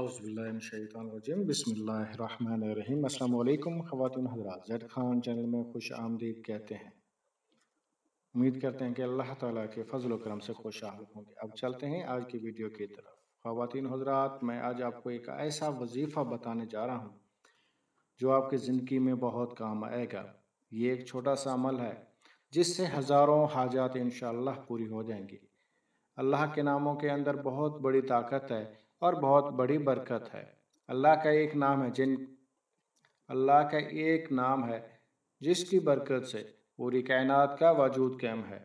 औज़ुबिल्लाहिमिनश्शैतानिर्रजीम बिस्मिल्लाहिर्रहमानिर्रहीम। अस्सलाम वालेकुम ख़वातीन हज़रात, ज़ैड खान चैनल में खुश आमदीद कहते हैं। उम्मीद करते हैं कि अल्लाह ताला के फजल व करम से खुशहाल होंगे। अब चलते हैं आज की वीडियो की तरफ। ख़वातीन हज़रात, मैं आज आपको एक ऐसा वजीफ़ा बताने जा रहा हूँ जो आपकी ज़िंदगी में बहुत काम आएगा। ये एक छोटा सा अमल है जिससे हज़ारों हाजात इंशाअल्लाह पूरी हो जाएंगी। अल्लाह के नामों के अंदर बहुत बड़ी ताकत है और बहुत बड़ी बरकत है। अल्लाह का एक नाम है अल्लाह का एक नाम है जिसकी बरकत से पूरी कायनात का वजूद कायम है।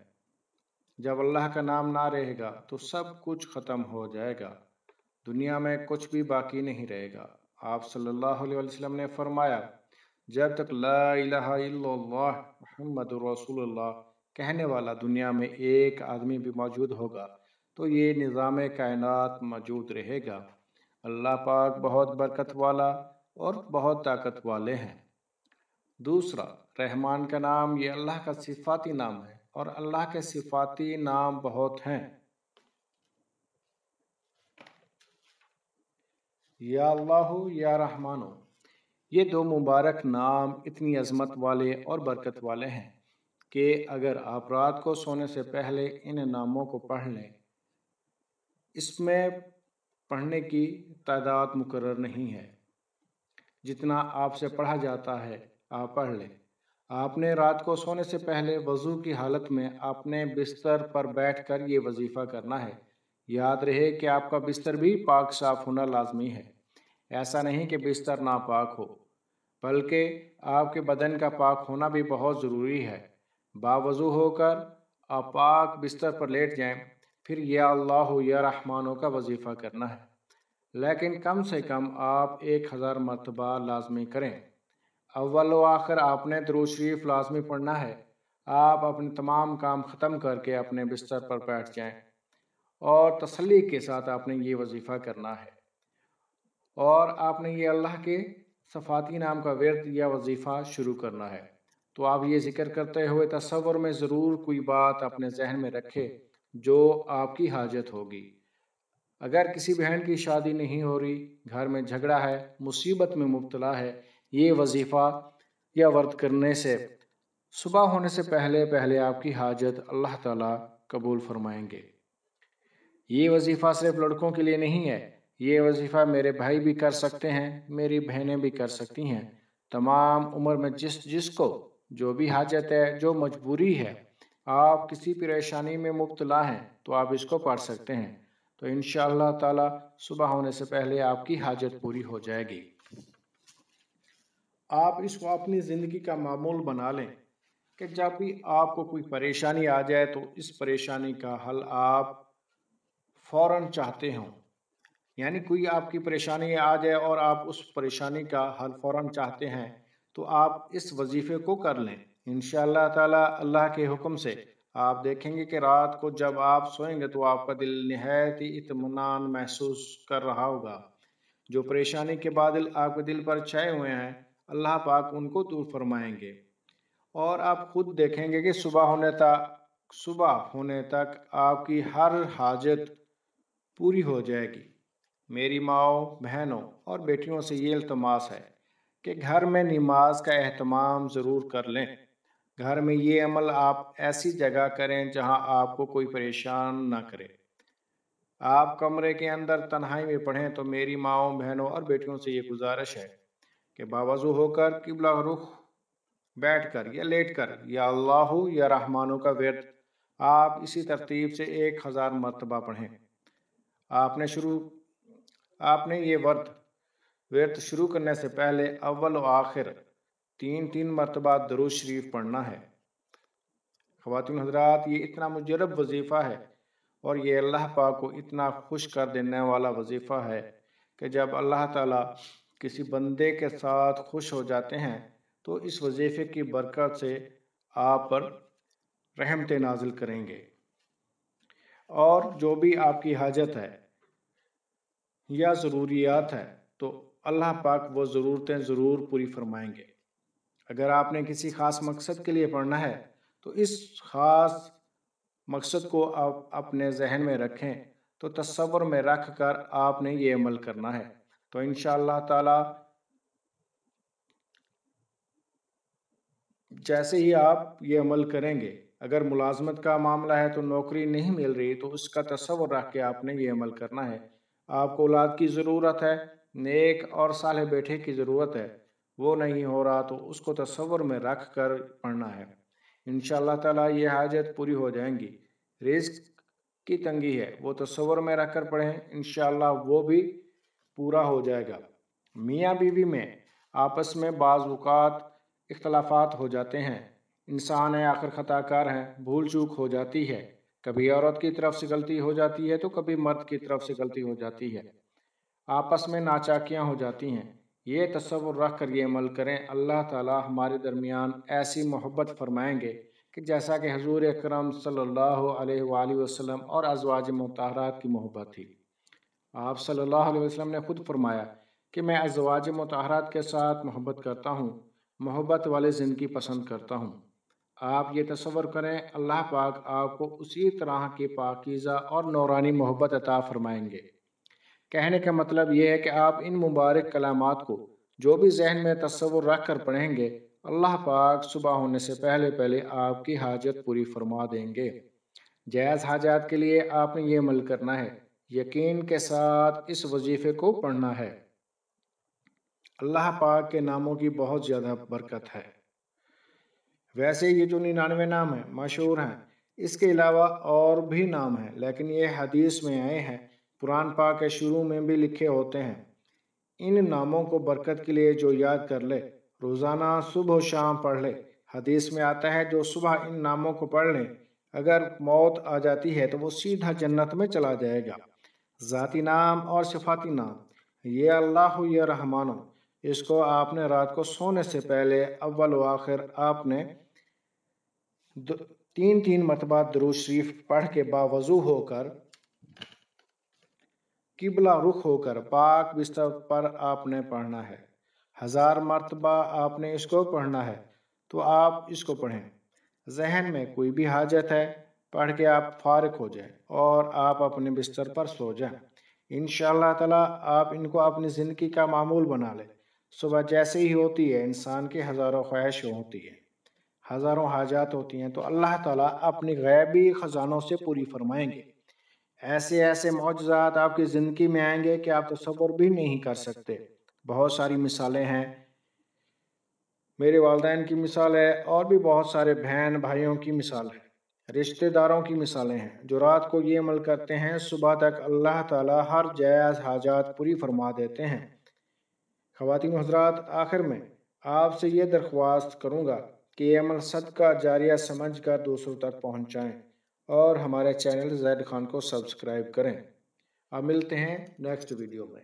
जब अल्लाह का नाम ना रहेगा तो सब कुछ ख़त्म हो जाएगा, दुनिया में कुछ भी बाकी नहीं रहेगा। आप सल्लल्लाहु अलैहि वसल्लम ने फरमाया, जब तक ला इलाहा इल्लल्लाह मुहम्मदुर रसूलुल्लाह कहने वाला दुनिया में एक आदमी भी मौजूद होगा तो ये निज़ाम कायनात मौजूद रहेगा। अल्लाह पाक बहुत बरकत वाला और बहुत ताकत वाले हैं। दूसरा, रहमान का नाम, ये अल्लाह का सिफाती नाम है और अल्लाह के सिफाती नाम बहुत हैं। या अल्लाहु या रहमानो, ये दो मुबारक नाम इतनी अजमत वाले और बरकत वाले हैं कि अगर आप रात को सोने से पहले इन नामों को पढ़ लें, इसमें पढ़ने की तादाद मुकर्रर नहीं है, जितना आपसे पढ़ा जाता है आप पढ़ लें। आपने रात को सोने से पहले वज़ू की हालत में अपने बिस्तर पर बैठकर ये वजीफ़ा करना है। याद रहे कि आपका बिस्तर भी पाक साफ होना लाजमी है। ऐसा नहीं कि बिस्तर नापाक हो, बल्कि आपके बदन का पाक होना भी बहुत ज़रूरी है। बावज़ू होकर आप पाक बिस्तर पर लेट जाएं, फिर या अल्लाह या रहमानो का वजीफ़ा करना है, लेकिन कम से कम आप 1000 मरतबा लाजमी करें। अव्वल व आखिर आपने दुरूद शरीफ लाजमी पढ़ना है। आप अपने तमाम काम ख़त्म करके अपने बिस्तर पर बैठ जाएं और तसल्ली के साथ आपने ये वजीफ़ा करना है और आपने ये अल्लाह के सफ़ाती नाम का विर्द या वजीफ़ा शुरू करना है। तो आप ये जिक्र करते हुए तसव्वुर में ज़रूर कोई बात अपने जहन में रखें जो आपकी हाजत होगी। अगर किसी बहन की शादी नहीं हो रही, घर में झगड़ा है, मुसीबत में मुब्तला है, ये वजीफ़ा या वर्द करने से सुबह होने से पहले पहले आपकी हाजत अल्लाह ताला कबूल फरमाएंगे। ये वजीफ़ा सिर्फ लड़कों के लिए नहीं है, ये वजीफ़ा मेरे भाई भी कर सकते हैं, मेरी बहनें भी कर सकती हैं। तमाम उम्र में जिसको जो भी हाजत है, जो मजबूरी है, आप किसी परेशानी में मुब्तला हैं तो आप इसको पढ़ सकते हैं। तो इंशाअल्लाह ताला सुबह होने से पहले आपकी हाजत पूरी हो जाएगी। आप इसको अपनी ज़िंदगी का मामूल बना लें कि जब भी आपको कोई परेशानी आ जाए तो इस परेशानी का हल आप फ़ौरन चाहते हों। यानी कोई आपकी परेशानी आ जाए और आप उस परेशानी का हल फ़ौरन चाहते हैं तो आप इस वजीफ़े को कर लें। इंशाअल्लाह ताला अल्लाह के हुक्म से आप देखेंगे कि रात को जब आप सोएंगे तो आपका दिल निहायत ही इत्मीनान महसूस कर रहा होगा। जो परेशानी के बादल आपके दिल पर छाए हुए हैं, अल्लाह पाक उनको दूर फरमाएंगे और आप खुद देखेंगे कि सुबह होने तक आपकी हर हाजत पूरी हो जाएगी। मेरी माओ, बहनों और बेटियों से ये इल्तमास है कि घर में नमाज का एहतमाम ज़रूर कर लें। घर में ये अमल आप ऐसी जगह करें जहां आपको कोई परेशान ना करे। आप कमरे के अंदर तन्हाई में पढ़ें तो मेरी माओ, बहनों और बेटियों से ये गुजारिश है कि बावज़ू होकर किबला रुख बैठकर या लेटकर या अल्लाहु या रहमानो का विर्द आप इसी तरतीब से 1000 मरतबा पढ़ें। आपने ये विर्द शुरू करने से पहले अव्वल व आखिर 3-3 मरतबा दुरूद शरीफ पढ़ना है। ख़वातीन हज़रात, ये इतना मुजरब वजीफ़ा है और ये अल्लाह पाक को इतना खुश कर देने वाला वजीफ़ा है कि जब अल्लाह ताला किसी बंदे के साथ खुश हो जाते हैं तो इस वजीफ़े की बरकत से आप पर रहमतें नाज़िल करेंगे और जो भी आपकी हाजत है या ज़रूरियात है तो अल्लाह पाक वो ज़रूरतें ज़रूर पूरी फरमाएंगे। अगर आपने किसी ख़ास मकसद के लिए पढ़ना है तो इस ख़ास मकसद को आप अपने जहन में रखें तो तसव्वुर में रख कर आपने ये अमल करना है। تو انشاءاللہ تعالی جیسے ہی آپ یہ عمل کریں گے، اگر ملازمت کا معاملہ ہے تو نوکری نہیں مل رہی تو اس کا تصور رکھ کے آپ نے یہ عمل کرنا ہے۔ آپ کو اولاد کی ضرورت ہے، نیک اور صالح بیٹے کی ضرورت ہے، وہ نہیں ہو رہا تو اس کو تصور میں رکھ کر پڑھنا ہے۔ انشاءاللہ تعالی یہ حاجت پوری ہو جائیں گی۔ رزق کی تنگی ہے، وہ تصور میں رکھ کر پڑھیں، انشاءاللہ وہ بھی پورا ہو جائے گا۔ میاں بیوی میں آپس میں بعض اوقات اختلافات ہو جاتے ہیں، انسان ہے، آخر خطا کار ہیں، بھول چوک ہو جاتی ہے، کبھی عورت کی طرف سے غلطی ہو جاتی ہے تو کبھی مرد کی طرف سے غلطی ہو جاتی ہے، آپس میں ناچاکیاں ہو جاتی ہیں۔ یہ تصور رکھ کر یہ عمل کریں، اللہ تعالی ہمارے درمیان ایسی محبت فرمائیں گے کہ جیسا کہ حضور اکرم صلی اللہ علیہ وآلہ وسلم اور ازواج مطہرات کی محبت تھی۔ آپ صلی اللہ علیہ وسلم نے خود فرمایا کہ میں ازواج مطہرات کے ساتھ محبت کرتا ہوں، محبت والے زندگی پسند کرتا ہوں۔ آپ یہ تصور کریں، اللہ پاک آپ کو اسی طرح کی پاکیزہ اور نورانی محبت عطا فرمائیں گے۔ کہنے کا مطلب یہ ہے کہ آپ ان مبارک کلمات کو جو بھی ذہن میں تصور رکھ کر پڑھیں گے، اللہ پاک صبح ہونے سے پہلے پہلے آپ کی حاجت پوری فرما دیں گے۔ جائز حاجات کے لیے آپ نے یہ عمل کرنا ہے، یقین کے ساتھ اس وظیفے کو پڑھنا ہے۔ اللہ پاک کے ناموں کی بہت زیادہ برکت ہے۔ ویسے یہ جو 99 نام ہیں مشہور ہیں، اس کے علاوہ اور بھی نام ہیں، لیکن یہ حدیث میں آئے ہیں، قرآن پاک کے شروع میں بھی لکھے ہوتے ہیں۔ ان ناموں کو برکت کے لیے جو یاد کر لے، روزانہ صبح و شام پڑھ لے۔ حدیث میں آتا ہے جو صبح ان ناموں کو پڑھ لے، اگر موت آ جاتی ہے تو وہ سیدھا جنت میں چلا جائے گا۔ ذاتی نام اور صفاتی نام، یہ اللہ یا رحمانو، اس کو آپ نے رات کو سونے سے پہلے اول و آخر آپ نے 3 مرتبہ درود شریف پڑھ کے باوضو ہو کر، قبلہ رخ ہو کر پاک بستر پر آپ نے پڑھنا ہے۔ 1000 مرتبہ آپ نے اس کو پڑھنا ہے، تو آپ اس کو پڑھیں۔ ذہن میں کوئی بھی حاجت ہے، پڑھ کے آپ فارغ ہو جائیں اور آپ اپنے بستر پر سو جائیں۔ انشاءاللہ تعالی آپ ان کو اپنی زندگی کا معمول بنا لیں۔ صبح جیسے ہی ہوتی ہے، انسان کی ہزاروں خواہشیں ہوتی ہیں، ہزاروں حاجات ہوتی ہیں، تو اللہ تعالیٰ اپنی غیبی خزانوں سے پوری فرمائیں گے۔ ایسے ایسے معجزات آپ کی زندگی میں آئیں گے کہ آپ تصور بھی نہیں کر سکتے۔ بہت ساری مثالیں ہیں، میرے والدین کی مثال ہے، اور بھی بہت سارے بہن بھائیوں کی مثال ہے، رشتہ داروں کی مثالیں ہیں جو رات کو یہ عمل کرتے ہیں، صبح تک اللہ تعالیٰ ہر جائز حاجات پوری فرما دیتے ہیں۔ خواتین و حضرات، آخر میں آپ سے یہ درخواست کروں گا کہ یہ عمل صدقہ جاریہ سمجھ کر دوسروں تک پہنچائیں اور ہمارے چینل زید خان کو سبسکرائب کریں۔ اب ملتے ہیں نیکسٹ ویڈیو میں۔